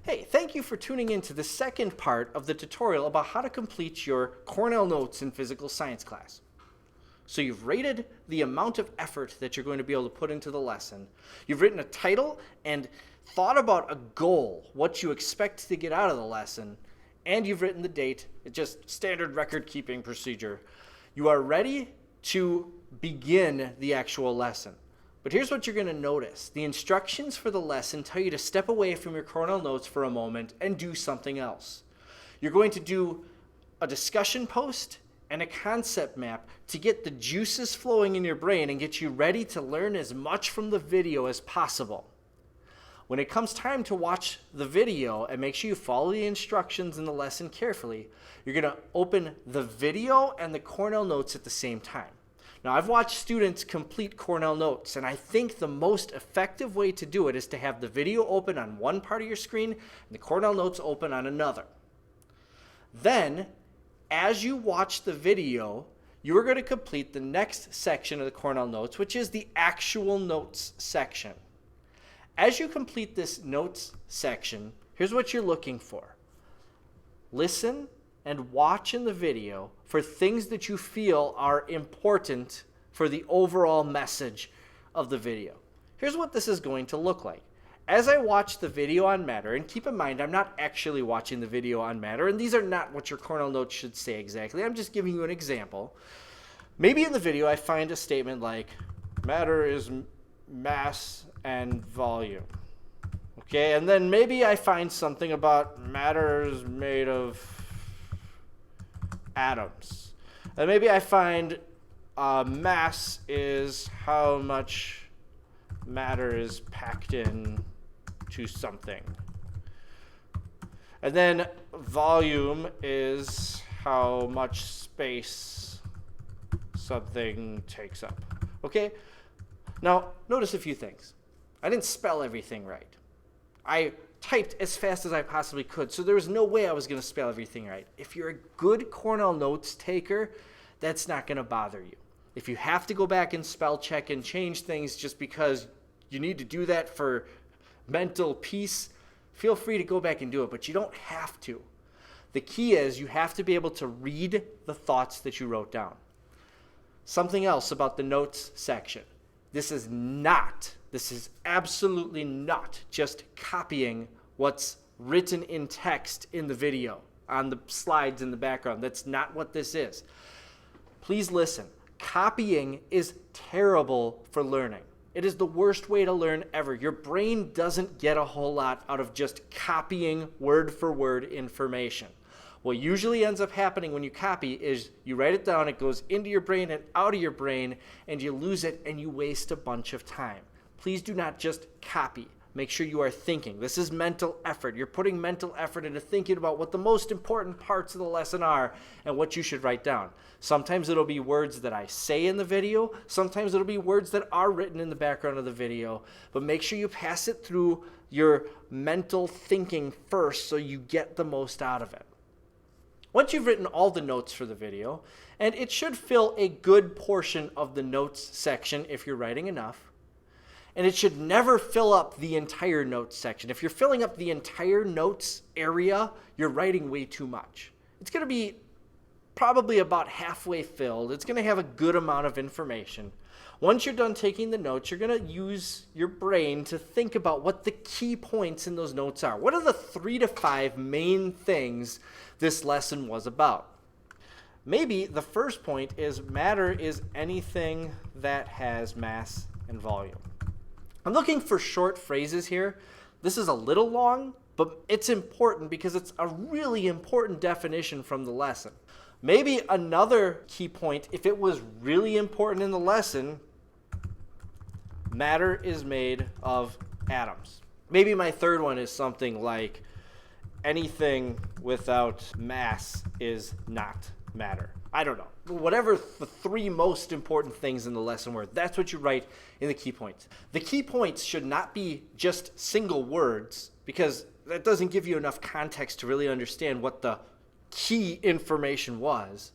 Hey, thank you for tuning in to the second part of the tutorial about how to complete your Cornell Notes in physical science class. So you've rated the amount of effort that you're going to be able to put into the lesson. You've written a title and thought about a goal, what you expect to get out of the lesson, and you've written the date, just standard record keeping procedure. You are ready to begin the actual lesson. But here's what you're going to notice. The instructions for the lesson tell you to step away from your Cornell Notes for a moment and do something else. You're going to do a discussion post and a concept map to get the juices flowing in your brain and get you ready to learn as much from the video as possible. When it comes time to watch the video, and make sure you follow the instructions in the lesson carefully, you're going to open the video and the Cornell Notes at the same time. Now, I've watched students complete Cornell Notes, and I think the most effective way to do it is to have the video open on one part of your screen and the Cornell Notes open on another. Then, as you watch the video, you are going to complete the next section of the Cornell Notes, which is the actual notes section. As you complete this notes section, here's what you're looking for. Listen and watch in the video for things that you feel are important for the overall message of the video. Here's what this is going to look like. As I watch the video on matter, and keep in mind I'm not actually watching the video on matter, and these are not what your Cornell Notes should say exactly, I'm just giving you an example. Maybe in the video I find a statement like, matter is mass and volume. Okay, and then maybe I find something about matter is made of atoms. And maybe I find mass is how much matter is packed in to something. And then volume is how much space something takes up. Okay? Now, notice a few things. I didn't spell everything right. I typed as fast as I possibly could, so there was no way I was going to spell everything right. If you're a good Cornell Notes taker, that's not going to bother you. If you have to go back and spell check and change things just because you need to do that for mental peace, feel free to go back and do it, but you don't have to. The key is you have to be able to read the thoughts that you wrote down. Something else about the notes section. This is absolutely not just copying what's written in text in the video on the slides in the background. That's not what this is. Please listen. Copying is terrible for learning. It is the worst way to learn ever. Your brain doesn't get a whole lot out of just copying word for word information. What usually ends up happening when you copy is you write it down, it goes into your brain and out of your brain, and you lose it and you waste a bunch of time. Please do not just copy. Make sure you are thinking. This is mental effort. You're putting mental effort into thinking about what the most important parts of the lesson are and what you should write down. Sometimes it'll be words that I say in the video. Sometimes it'll be words that are written in the background of the video. But make sure you pass it through your mental thinking first so you get the most out of it. Once you've written all the notes for the video, and it should fill a good portion of the notes section if you're writing enough, and it should never fill up the entire notes section. If you're filling up the entire notes area, you're writing way too much. It's going to be probably about halfway filled. It's going to have a good amount of information. Once you're done taking the notes, you're going to use your brain to think about what the key points in those notes are. What are the 3 to 5 main things this lesson was about? Maybe the first point is matter is anything that has mass and volume. I'm looking for short phrases here. This is a little long, but it's important because it's a really important definition from the lesson. Maybe another key point, if it was really important in the lesson, matter is made of atoms. Maybe my third one is something like anything without mass is not matter. I don't know. Whatever the 3 most important things in the lesson were, that's what you write in the key points. The key points should not be just single words because that doesn't give you enough context to really understand what the key information was.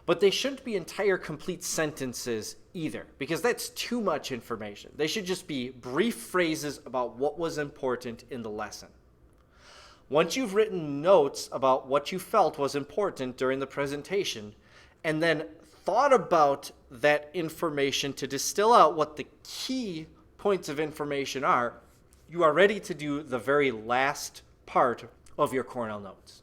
But they shouldn't be entire complete sentences either, because that's too much information. They should just be brief phrases about what was important in the lesson. Once you've written notes about what you felt was important during the presentation, and then thought about that information to distill out what the key points of information are, you are ready to do the very last part of your Cornell Notes.